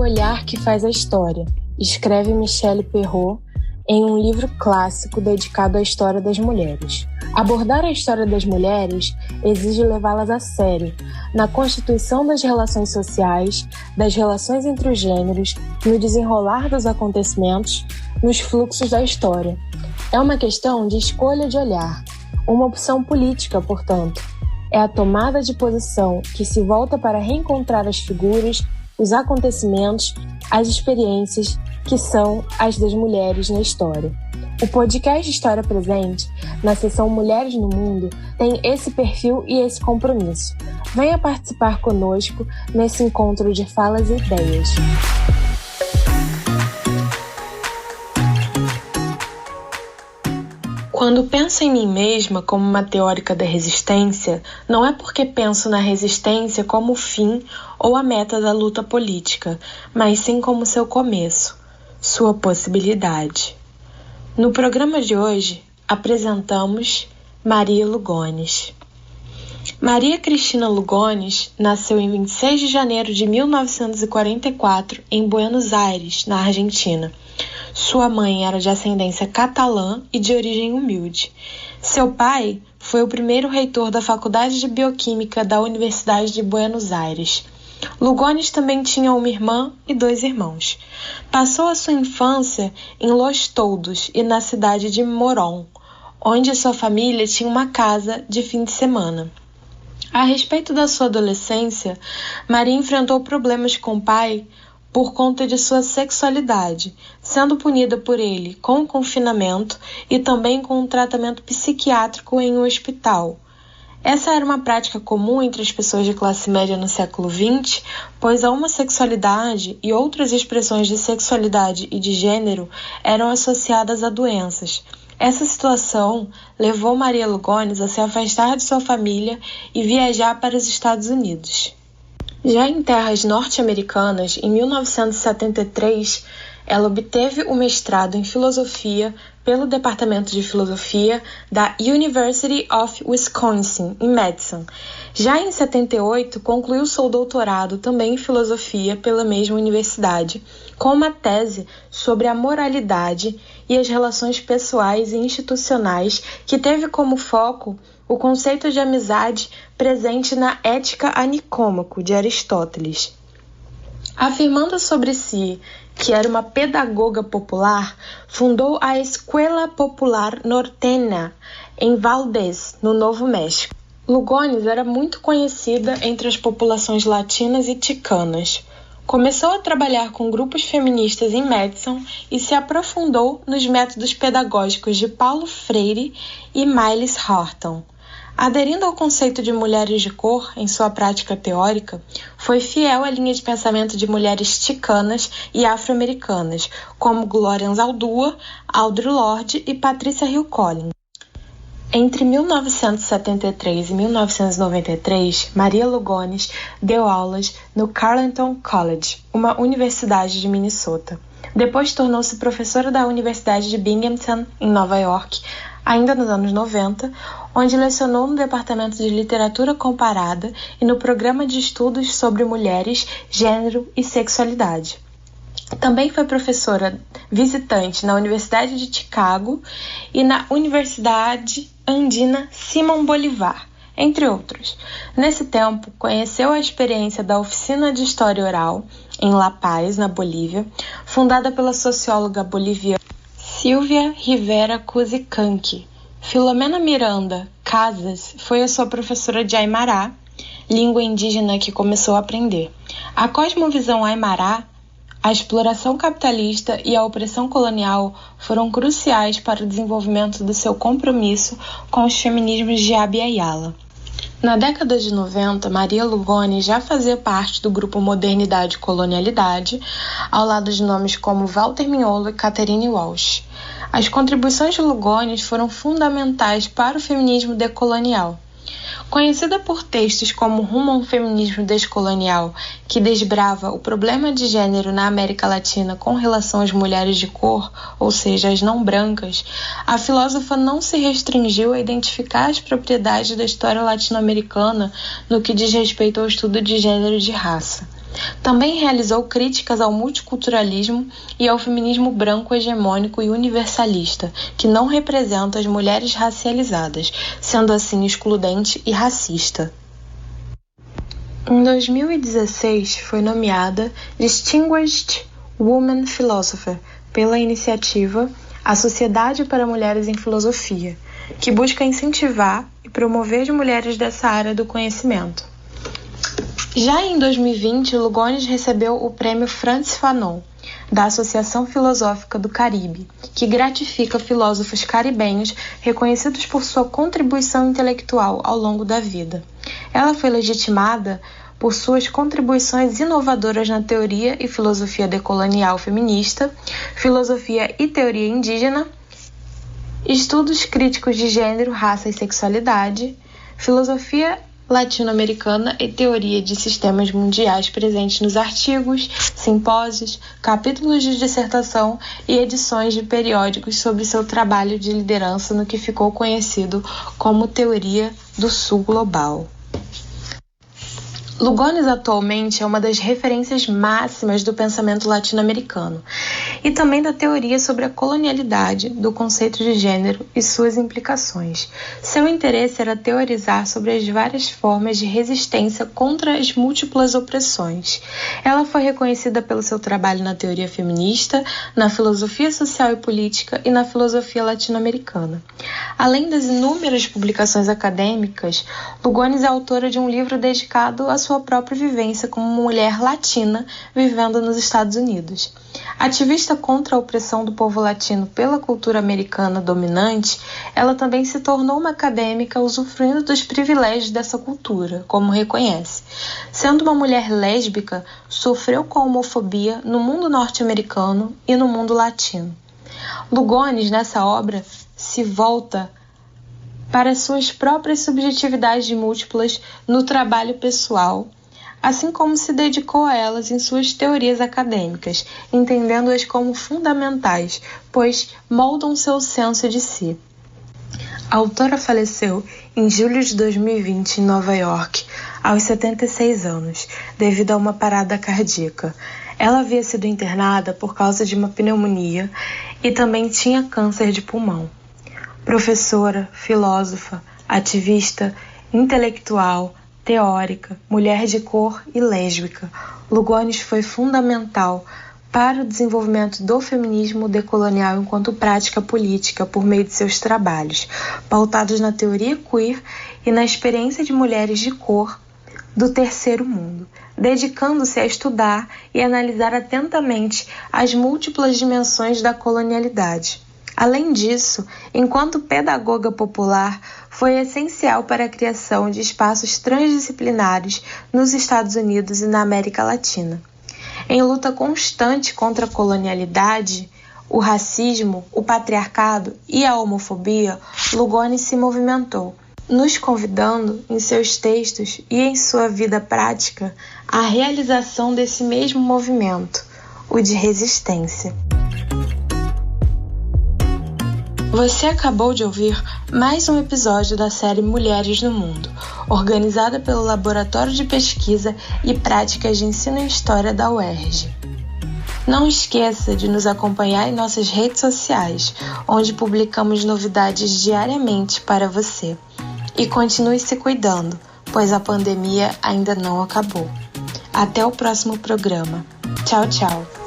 olhar que faz a história, escreve Michelle Perrault em um livro clássico dedicado à história das mulheres. Abordar a história das mulheres exige levá-las a sério, na constituição das relações sociais, das relações entre os gêneros, no desenrolar dos acontecimentos, nos fluxos da história. É uma questão de escolha de olhar, uma opção política, portanto. É a tomada de posição que se volta para reencontrar as figuras, os acontecimentos, as experiências que são as das mulheres na história. O podcast História Presente, na seção Mulheres no Mundo, tem esse perfil e esse compromisso. Venha participar conosco nesse encontro de falas e ideias. Quando penso em mim mesma como uma teórica da resistência, não é porque penso na resistência como o fim ou a meta da luta política, mas sim como seu começo, sua possibilidade. No programa de hoje, apresentamos Maria Lugones. Maria Cristina Lugones nasceu em 26 de janeiro de 1944 em Buenos Aires, na Argentina. Sua mãe era de ascendência catalã e de origem humilde. Seu pai foi o primeiro reitor da Faculdade de Bioquímica da Universidade de Buenos Aires. Lugones também tinha uma irmã e 2 irmãos. Passou a sua infância em Los Toldos e na cidade de Morón, onde sua família tinha uma casa de fim de semana. A respeito da sua adolescência, Maria enfrentou problemas com o pai por conta de sua sexualidade, sendo punida por ele com confinamento e também com um tratamento psiquiátrico em um hospital. Essa era uma prática comum entre as pessoas de classe média no século XX, pois a homossexualidade e outras expressões de sexualidade e de gênero eram associadas a doenças. Essa situação levou Maria Lugones a se afastar de sua família e viajar para os Estados Unidos. Já em terras norte-americanas, em 1973, ela obteve o mestrado em filosofia pelo Departamento de Filosofia da University of Wisconsin, em Madison. Já em 78, concluiu seu doutorado também em filosofia pela mesma universidade, com uma tese sobre a moralidade e as relações pessoais e institucionais que teve como foco o conceito de amizade presente na Ética a Nicômaco, de Aristóteles. Afirmando sobre si que era uma pedagoga popular, fundou a Escuela Popular Norteña, em Valdez, no Novo México. Lugones era muito conhecida entre as populações latinas e chicanas. Começou a trabalhar com grupos feministas em Madison e se aprofundou nos métodos pedagógicos de Paulo Freire e Miles Horton. Aderindo ao conceito de mulheres de cor em sua prática teórica, foi fiel à linha de pensamento de mulheres chicanas e afro-americanas, como Gloria Anzaldúa, Audre Lorde e Patricia Hill Collins. Entre 1973 e 1993, Maria Lugones deu aulas no Carleton College, uma universidade de Minnesota. Depois tornou-se professora da Universidade de Binghamton, em Nova York, ainda nos anos 90, onde lecionou no Departamento de Literatura Comparada e no Programa de Estudos sobre Mulheres, Gênero e Sexualidade. Também foi professora visitante na Universidade de Chicago e na Universidade Andina Simón Bolívar, entre outros. Nesse tempo, conheceu a experiência da Oficina de História Oral, em La Paz, na Bolívia, fundada pela socióloga boliviana Silvia Rivera Cusicanqui. Filomena Miranda Casas foi a sua professora de Aimará, língua indígena que começou a aprender. A cosmovisão Aimará, a exploração capitalista e a opressão colonial foram cruciais para o desenvolvimento do seu compromisso com os feminismos de Abya Yala. Na década de 90, Maria Lugones já fazia parte do grupo Modernidade e Colonialidade, ao lado de nomes como Walter Mignolo e Catherine Walsh. As contribuições de Lugones foram fundamentais para o feminismo decolonial. Conhecida por textos como Rumo a um Feminismo Descolonial, que desbrava o problema de gênero na América Latina com relação às mulheres de cor, ou seja, as não brancas, a filósofa não se restringiu a identificar as propriedades da história latino-americana no que diz respeito ao estudo de gênero e de raça. Também realizou críticas ao multiculturalismo e ao feminismo branco hegemônico e universalista, que não representa as mulheres racializadas, sendo assim excludente e racista. Em 2016, foi nomeada Distinguished Woman Philosopher pela iniciativa A Sociedade para Mulheres em Filosofia, que busca incentivar e promover as mulheres dessa área do conhecimento. Já em 2020, Lugones recebeu o Prêmio Frantz Fanon, da Associação Filosófica do Caribe, que gratifica filósofos caribenhos reconhecidos por sua contribuição intelectual ao longo da vida. Ela foi legitimada por suas contribuições inovadoras na teoria e filosofia decolonial feminista, filosofia e teoria indígena, estudos críticos de gênero, raça e sexualidade, filosofia latino-americana e teoria de sistemas mundiais presentes nos artigos, simpósios, capítulos de dissertação e edições de periódicos sobre seu trabalho de liderança no que ficou conhecido como Teoria do Sul Global. Lugones atualmente é uma das referências máximas do pensamento latino-americano e também da teoria sobre a colonialidade, do conceito de gênero e suas implicações. Seu interesse era teorizar sobre as várias formas de resistência contra as múltiplas opressões. Ela foi reconhecida pelo seu trabalho na teoria feminista, na filosofia social e política e na filosofia latino-americana. Além das inúmeras publicações acadêmicas, Lugones é autora de um livro dedicado à sua própria vivência como mulher latina vivendo nos Estados Unidos. Ativista contra a opressão do povo latino pela cultura americana dominante, ela também se tornou uma acadêmica usufruindo dos privilégios dessa cultura, como reconhece. Sendo uma mulher lésbica, sofreu com a homofobia no mundo norte-americano e no mundo latino. Lugones, nessa obra, se volta para suas próprias subjetividades múltiplas no trabalho pessoal, assim como se dedicou a elas em suas teorias acadêmicas, entendendo-as como fundamentais, pois moldam seu senso de si. A autora faleceu em julho de 2020 em Nova York, aos 76 anos, devido a uma parada cardíaca. Ela havia sido internada por causa de uma pneumonia e também tinha câncer de pulmão. Professora, filósofa, ativista, intelectual, teórica, mulher de cor e lésbica, Lugones foi fundamental para o desenvolvimento do feminismo decolonial enquanto prática política por meio de seus trabalhos, pautados na teoria queer e na experiência de mulheres de cor do terceiro mundo, dedicando-se a estudar e analisar atentamente as múltiplas dimensões da colonialidade. Além disso, enquanto pedagoga popular, foi essencial para a criação de espaços transdisciplinares nos Estados Unidos e na América Latina. Em luta constante contra a colonialidade, o racismo, o patriarcado e a homofobia, Lugones se movimentou, nos convidando, em seus textos e em sua vida prática, à realização desse mesmo movimento, o de resistência. Você acabou de ouvir mais um episódio da série Mulheres no Mundo, organizada pelo Laboratório de Pesquisa e Práticas de Ensino e História da UERJ. Não esqueça de nos acompanhar em nossas redes sociais, onde publicamos novidades diariamente para você. E continue se cuidando, pois a pandemia ainda não acabou. Até o próximo programa. Tchau, tchau.